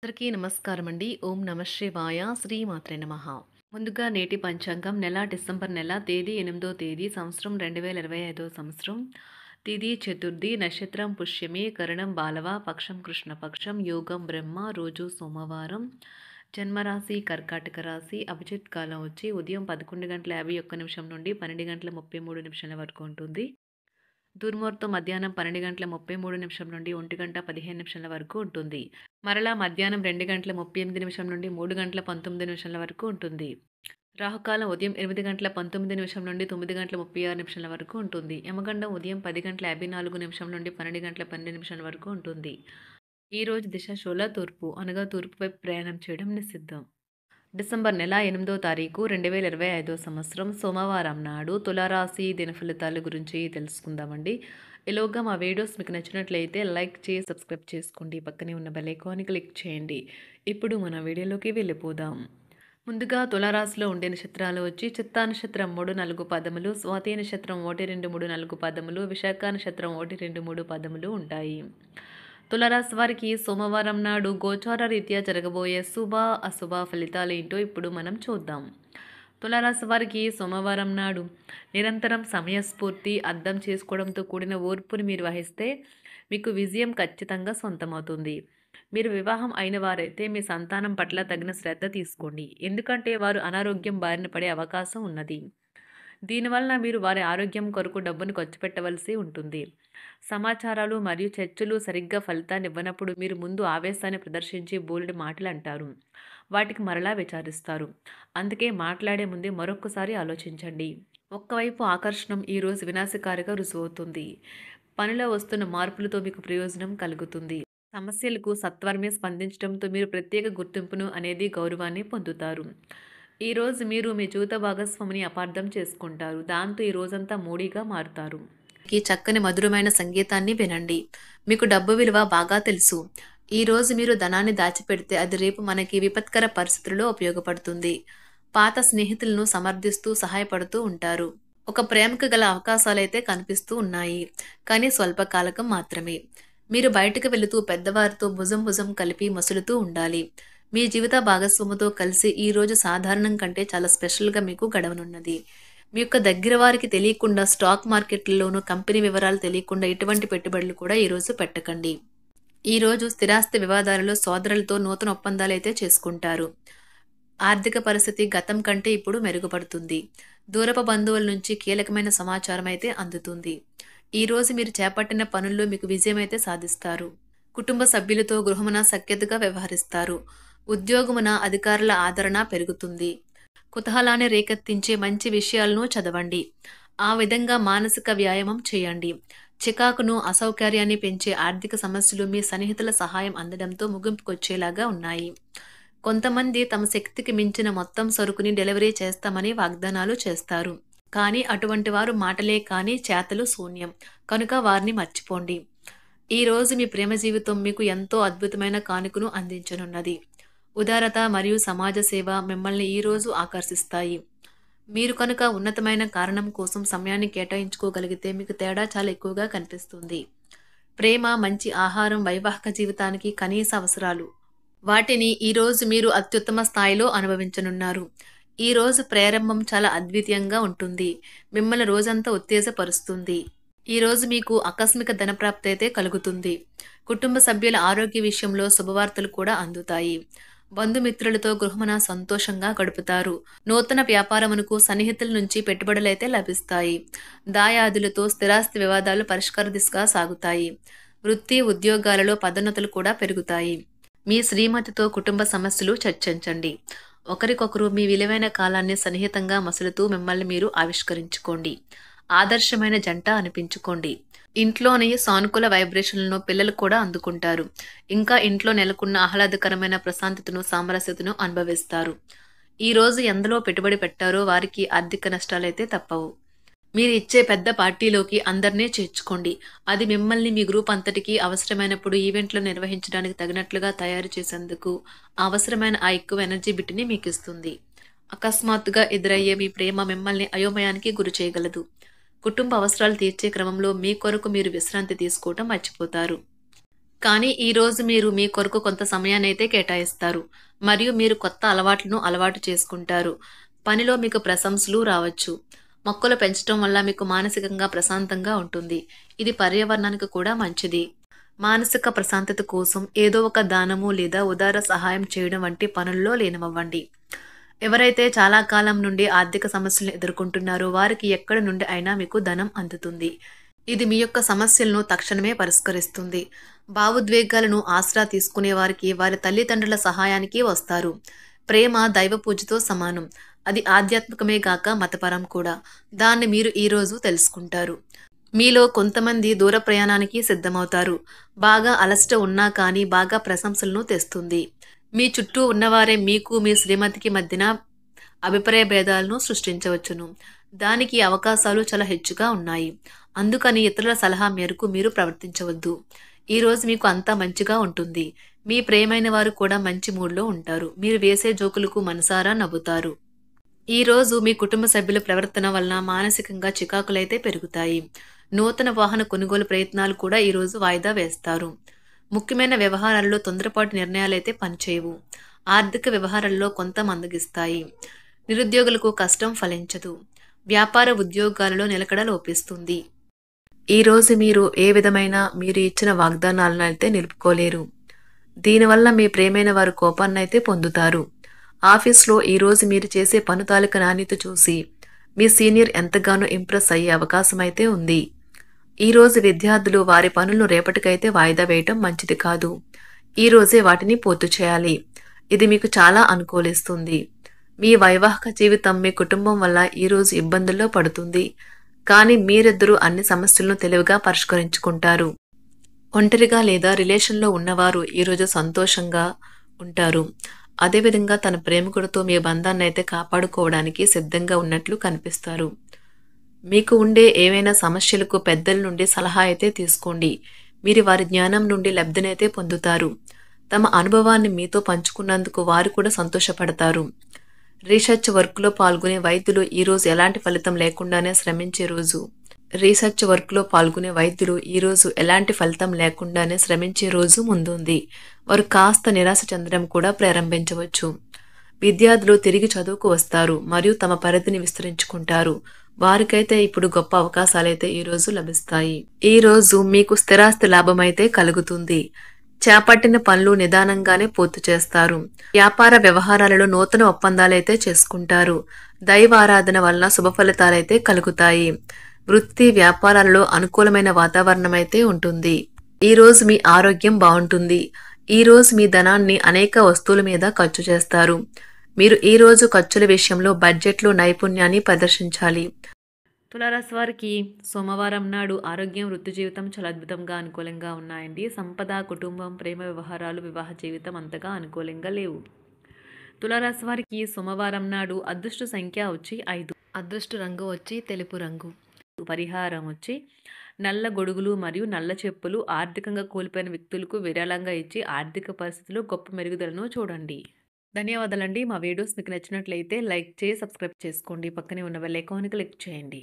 అందరికీ నమస్కారం అండి. ఓం నమ శివాయ. శ్రీమాత్రే నమః. ముందుగా నేటి పంచాంగం నెల డిసెంబర్ నెల తేదీ 8వ తేదీ సంవత్సరం 2025 సంవత్సరం. తిథి చతుర్థి, నక్షత్రం పుష్యమి, కరణం బాలవ, పక్షం కృష్ణపక్షం, యోగం బ్రహ్మ, రోజు సోమవారం, జన్మరాశి కర్కాటక రాశి. అభిజిత్ కాలం వచ్చి ఉదయం 11:51 నుండి 12:33 వరకు ఉంటుంది. దుర్ముహూర్తం మధ్యాహ్నం 12:33 నుండి 1:15 వరకు ఉంటుంది. మరలా మధ్యాహ్నం 2:38 నుండి 3:19 వరకు ఉంటుంది. రాహుకాలం ఉదయం 8:19 నుండి 9:36 వరకు ఉంటుంది. యమగండం ఉదయం 10:54 నుండి 12:12 వరకు ఉంటుంది. ఈ రోజు దిశ శూల తూర్పు, అనగా తూర్పు వైపు ప్రయాణం చేయడం నిషిద్ధం. డిసెంబర్ నెల 8వ తారీఖు 2025 సంవత్సరం సోమవారం నాడు తులారాశి దిన ఫలితాల గురించి తెలుసుకుందామండి. ఈలోగా మా వీడియోస్ మీకు నచ్చినట్లయితే లైక్ చేసి సబ్స్క్రైబ్ చేసుకోండి. పక్కనే ఉన్న బెల్ ఐకాన్ని క్లిక్ చేయండి. ఇప్పుడు మన వీడియోలోకి వెళ్ళిపోదాం. ముందుగా తులారాశిలో ఉండే నక్షత్రాలు వచ్చి చిత్తా నక్షత్రం 3, 4 పదములు, స్వాతి నక్షత్రం 1, 2, 3, 4 పదములు, విశాఖ నక్షత్రం 1, 2, 3 పదములు ఉంటాయి. తులారాశి వారికి సోమవారం నాడు గోచార రీత్యా జరగబోయే శుభ అశుభ ఫలితాలు ఏంటో ఇప్పుడు మనం చూద్దాం. తులారాశి వారికి సోమవారం నాడు నిరంతరం సమయస్ఫూర్తి, అర్థం చేసుకోవడంతో కూడిన ఓర్పుని మీరు వహిస్తే మీకు విజయం ఖచ్చితంగా సొంతమవుతుంది. మీరు వివాహం అయిన వారైతే మీ సంతానం పట్ల తగిన శ్రద్ధ తీసుకోండి. ఎందుకంటే వారు అనారోగ్యం బారిన పడే అవకాశం ఉన్నది. దీనివలన మీరు వారి ఆరోగ్యం కొరకు డబ్బును ఖర్చు పెట్టవలసి ఉంటుంది. సమాచారాలు మరియు చర్చలు సరిగ్గా ఫలితాన్ని ఇవ్వనప్పుడు మీరు ముందు ఆవేశాన్ని ప్రదర్శించి బోలెడు మాటలు అంటారు. వాటికి మరలా విచారిస్తారు. అందుకే మాట్లాడే ముందే మరొక్కసారి ఆలోచించండి. ఒక్కవైపు ఆకర్షణం ఈరోజు వినాశకారిగా రుజువవుతుంది. పనిలో వస్తున్న మార్పులతో మీకు ప్రయోజనం కలుగుతుంది. సమస్యలకు సత్వరమే స్పందించడంతో మీరు ప్రత్యేక గుర్తింపును అనేది గౌరవాన్ని పొందుతారు. ఈరోజు మీరు మీ జీవిత భాగస్వామిని అపార్థం చేసుకుంటారు. దాంతో ఈ రోజంతా మూడీగా మారుతారు. ఈ చక్కని మధురమైన సంగీతాన్ని వినండి. మీకు డబ్బు విలువ బాగా తెలుసు. ఈ రోజు మీరు ధనాన్ని దాచిపెడితే అది రేపు మనకి విపత్కర పరిస్థితుల్లో ఉపయోగపడుతుంది. పాత స్నేహితులను సమర్థిస్తూ సహాయపడుతూ ఉంటారు. ఒక ప్రేమకు గల అవకాశాలైతే కనిపిస్తూ ఉన్నాయి, కానీ స్వల్పకాలకం మాత్రమే. మీరు బయటకు వెళుతూ పెద్దవారితో భుజం భుజం కలిపి మసులుతూ ఉండాలి. మీ జీవిత భాగస్వామితో కలిసి ఈ రోజు సాధారణం కంటే చాలా స్పెషల్గా మీకు గడవనున్నది. మీ యొక్క దగ్గర వారికి తెలియకుండా స్టాక్ మార్కెట్లలోనూ కంపెనీ వివరాలు తెలియకుండా ఎటువంటి పెట్టుబడులు కూడా ఈరోజు పెట్టకండి. ఈరోజు స్థిరాస్తి వివాదాలలో సోదరులతో నూతన ఒప్పందాలు అయితే చేసుకుంటారు. ఆర్థిక పరిస్థితి గతం కంటే ఇప్పుడు మెరుగుపడుతుంది. దూరపు బంధువుల నుంచి కీలకమైన సమాచారం అయితే అందుతుంది. ఈ రోజు మీరు చేపట్టిన పనుల్లో మీకు విజయం అయితే సాధిస్తారు. కుటుంబ సభ్యులతో గృహమున సఖ్యతగా వ్యవహరిస్తారు. ఉద్యోగమున అధికారుల ఆదరణ పెరుగుతుంది. కుతూహలాన్ని రేకెత్తించే మంచి విషయాలను చదవండి. ఆ విధంగా మానసిక వ్యాయామం చేయండి. చికాకును, అసౌకర్యాన్ని పెంచే ఆర్థిక సమస్యలు మీ సన్నిహితుల సహాయం అందడంతో ముగింపుకొచ్చేలాగా ఉన్నాయి. కొంతమంది తమ శక్తికి మించిన మొత్తం సరుకుని డెలివరీ చేస్తామని వాగ్దానాలు చేస్తారు. కానీ అటువంటి వారు మాటలే కానీ చేతలు శూన్యం. కనుక వారిని మర్చిపోండి. ఈ రోజు మీ ప్రేమ జీవితం మీకు ఎంతో అద్భుతమైన కానుకను అందించనున్నది. ఉదారత మరియు సమాజ సేవ మిమ్మల్ని ఈరోజు ఆకర్షిస్తాయి. మీరు కనుక ఉన్నతమైన కారణం కోసం సమయాన్ని కేటాయించుకోగలిగితే మీకు తేడా చాలా ఎక్కువగా కనిపిస్తుంది. ప్రేమ, మంచి ఆహారం వైవాహిక జీవితానికి కనీస అవసరాలు. వాటిని ఈరోజు మీరు అత్యుత్తమ స్థాయిలో అనుభవించనున్నారు. ఈ రోజు ప్రారంభం చాలా అద్వితీయంగా ఉంటుంది. మిమ్మల్ని రోజంతా ఉత్తేజపరుస్తుంది. ఈ రోజు మీకు ఆకస్మిక ధనప్రాప్తి అయితే కలుగుతుంది. కుటుంబ సభ్యుల ఆరోగ్య విషయంలో శుభవార్తలు కూడా అందుతాయి. బంధుమిత్రులతో గృహమున సంతోషంగా గడుపుతారు. నూతన వ్యాపారమునకు సన్నిహితుల నుంచి పెట్టుబడులైతే లభిస్తాయి. దాయాదులతో స్థిరాస్తి వివాదాలు పరిష్కార దిశగా సాగుతాయి. వృత్తి, ఉద్యోగాలలో పదోన్నతులు కూడా పెరుగుతాయి. మీ శ్రీమతితో కుటుంబ సమస్యలు చర్చించండి. ఒకరికొకరు మీ విలువైన కాలాన్ని సన్నిహితంగా మసులుతూ మిమ్మల్ని మీరు ఆవిష్కరించుకోండి. ఆదర్శమైన జంట అనిపించుకోండి. ఇంట్లోని సానుకూల వైబ్రేషన్లను పిల్లలు కూడా అందుకుంటారు. ఇంకా ఇంట్లో నెలకొన్న ఆహ్లాదకరమైన ప్రశాంతతను, సామరస్యతను అనుభవిస్తారు. ఈ రోజు ఎందులో పెట్టుబడి పెట్టారో వారికి ఆర్థిక నష్టాలైతే తప్పవు. మీరు ఇచ్చే పెద్ద పార్టీలోకి అందరినీ చేర్చుకోండి. అది మిమ్మల్ని మీ గ్రూప్ అంతటికీ అవసరమైనప్పుడు ఈవెంట్లు నిర్వహించడానికి తగినట్లుగా తయారు చేసేందుకు అవసరమైన ఆ ఎక్కువ ఎనర్జీ బిట్ని మీకు ఇస్తుంది. అకస్మాత్తుగా ఎదురయ్యే మీ ప్రేమ మిమ్మల్ని అయోమయానికి గురి చేయగలదు. కుటుంబ అవసరాలు తీర్చే క్రమంలో మీ కొరకు మీరు విశ్రాంతి తీసుకోవటం మర్చిపోతారు. కానీ ఈరోజు మీరు మీ కొరకు కొంత సమయాన్నైతే కేటాయిస్తారు. మరియు మీరు కొత్త అలవాట్లను అలవాటు చేసుకుంటారు. పనిలో మీకు ప్రశంసలు రావచ్చు. మొక్కలు పెంచడం వల్ల మీకు మానసికంగా ప్రశాంతంగా ఉంటుంది. ఇది పర్యావరణానికి కూడా మంచిది. మానసిక ప్రశాంతత కోసం ఏదో ఒక దానము లేదా ఉదార సహాయం చేయడం వంటి పనుల్లో లీనమవ్వండి. ఎవరైతే చాలా కాలం నుండి ఆర్థిక సమస్యలను ఎదుర్కొంటున్నారో వారికి ఎక్కడి నుండి అయినా మీకు ధనం అందుతుంది. ఇది మీ యొక్క సమస్యలను తక్షణమే పరిష్కరిస్తుంది. భావోద్వేగాలను ఆసరా తీసుకునే వారికి వారి తల్లిదండ్రుల సహాయానికి వస్తారు. ప్రేమ దైవ పూజతో సమానం. అది ఆధ్యాత్మికమే గాక మతపరం కూడా. దాన్ని మీరు ఈరోజు తెలుసుకుంటారు. మీలో కొంతమంది దూర ప్రయాణానికి సిద్ధమవుతారు. బాగా అలసట ఉన్నా కానీ బాగా ప్రశంసలను తెస్తుంది. మీ చుట్టూ ఉన్నవారే మీకు మీ శ్రీమతికి మధ్యన అభిప్రాయ భేదాలను సృష్టించవచ్చును. దానికి అవకాశాలు చాలా హెచ్చుగా ఉన్నాయి. అందుకని ఇతరుల సలహా మేరకు మీరు ప్రవర్తించవద్దు. ఈరోజు మీకు అంతా మంచిగా ఉంటుంది. మీ ప్రియమైన వారు కూడా మంచి మూడ్లో ఉంటారు. మీరు వేసే జోకులకు మనసారా నవ్వుతారు. ఈరోజు మీ కుటుంబ సభ్యుల ప్రవర్తన వలన మానసికంగా చికాకులైతే పెరుగుతాయి. నూతన వాహన కొనుగోలు ప్రయత్నాలు కూడా ఈరోజు వాయిదా వేస్తారు. ముఖ్యమైన వ్యవహారాల్లో తొందరపాటు నిర్ణయాలైతే పనిచేయవు. ఆర్థిక వ్యవహారాల్లో కొంత మందగిస్తాయి. నిరుద్యోగులకు కష్టం ఫలించదు. వ్యాపార ఉద్యోగాలలో నిలకడ లోపిస్తుంది. ఈరోజు మీరు ఏ విధమైన మీరు ఇచ్చిన వాగ్దానాలను అయితే నిలుపుకోలేరు. దీనివల్ల మీ ప్రేమైన వారు కోపాన్నైతే పొందుతారు. ఆఫీస్లో ఈరోజు మీరు చేసే పను తాలూకా నాణ్యత చూసి మీ సీనియర్ ఎంతగానో ఇంప్రెస్ అయ్యే అవకాశం అయితే ఉంది. ఈరోజు విద్యార్థులు వారి పనులను రేపటికైతే వాయిదా వేయటం మంచిది కాదు. ఈరోజే వాటిని పూర్తి చేయాలి. ఇది మీకు చాలా అనుకూలిస్తుంది. మీ వైవాహిక జీవితం మీ కుటుంబం వల్ల ఈరోజు ఇబ్బందుల్లో పడుతుంది. కానీ మీరిద్దరూ అన్ని సమస్యలను తెలివిగా పరిష్కరించుకుంటారు. ఒంటరిగా లేదా రిలేషన్లో ఉన్నవారు ఈరోజు సంతోషంగా ఉంటారు. అదేవిధంగా తన ప్రేమికుడితో మీ బంధాన్ని అయితే కాపాడుకోవడానికి సిద్ధంగా ఉన్నట్లు కనిపిస్తారు. మీకు ఉండే ఏవైనా సమస్యలకు పెద్దల నుండి సలహా అయితే తీసుకోండి. మీరు వారి జ్ఞానం నుండి లబ్ధినైతే పొందుతారు. తమ అనుభవాన్ని మీతో పంచుకున్నందుకు వారు కూడా సంతోషపడతారు. రీసెర్చ్ వర్క్లో పాల్గొనే వైద్యులు ఈరోజు ఎలాంటి ఫలితం లేకుండానే శ్రమించే రోజు. రీసెర్చ్ వర్క్లో పాల్గొనే వైద్యులు ఈరోజు ఎలాంటి ఫలితం లేకుండానే శ్రమించే రోజు ముందుంది. వారు కాస్త నిరాశ చెందడం కూడా ప్రారంభించవచ్చు. విద్యార్థులు తిరిగి చదువుకు వస్తారు మరియు తమ పరిధిని విస్తరించుకుంటారు. వారికైతే ఇప్పుడు గొప్ప అవకాశాలైతే ఈరోజు లభిస్తాయి. ఈరోజు మీకు స్థిరాస్తి లాభమైతే కలుగుతుంది. చేపట్టిన పనులు నిదానంగానే పూర్తి చేస్తారు. వ్యాపార వ్యవహారాలలో నూతన ఒప్పందాలైతే చేసుకుంటారు. దైవ ఆరాధన వలన శుభ ఫలితాలైతే కలుగుతాయి. వృత్తి వ్యాపారాలలో అనుకూలమైన వాతావరణం అయితే ఉంటుంది. ఈరోజు మీ ఆరోగ్యం బాగుంటుంది. ఈరోజు మీ ధనాన్ని అనేక వస్తువుల మీద ఖర్చు చేస్తారు. మీరు ఈరోజు ఖర్చుల విషయంలో బడ్జెట్లో నైపుణ్యాన్ని ప్రదర్శించాలి. తులారాశి వారికి సోమవారం నాడు ఆరోగ్యం, వృత్తి జీవితం చాలా అద్భుతంగా అనుకూలంగా ఉన్నాయండి. సంపద, కుటుంబం, ప్రేమ వ్యవహారాలు, వివాహ జీవితం అంతగా అనుకూలంగా లేవు. తులారాశి వారికి సోమవారం నాడు అదృష్ట సంఖ్య వచ్చి 5. అదృష్ట రంగు వచ్చి తెలుపు రంగు. పరిహారం వచ్చి నల్ల గొడుగులు మరియు నల్ల చెప్పులు ఆర్థికంగా కోల్పోయిన వ్యక్తులకు విరాళంగా ఇచ్చి ఆర్థిక పరిస్థితుల్లో గొప్ప మెరుగుదలను చూడండి. ధన్యవాదాలండి. మా వీడియోస్ మీకు నచ్చినట్లయితే లైక్ చేసి సబ్స్క్రైబ్ చేసుకోండి. పక్కనే ఉన్న బెల్ ఐకాన్ క్లిక్ చేయండి.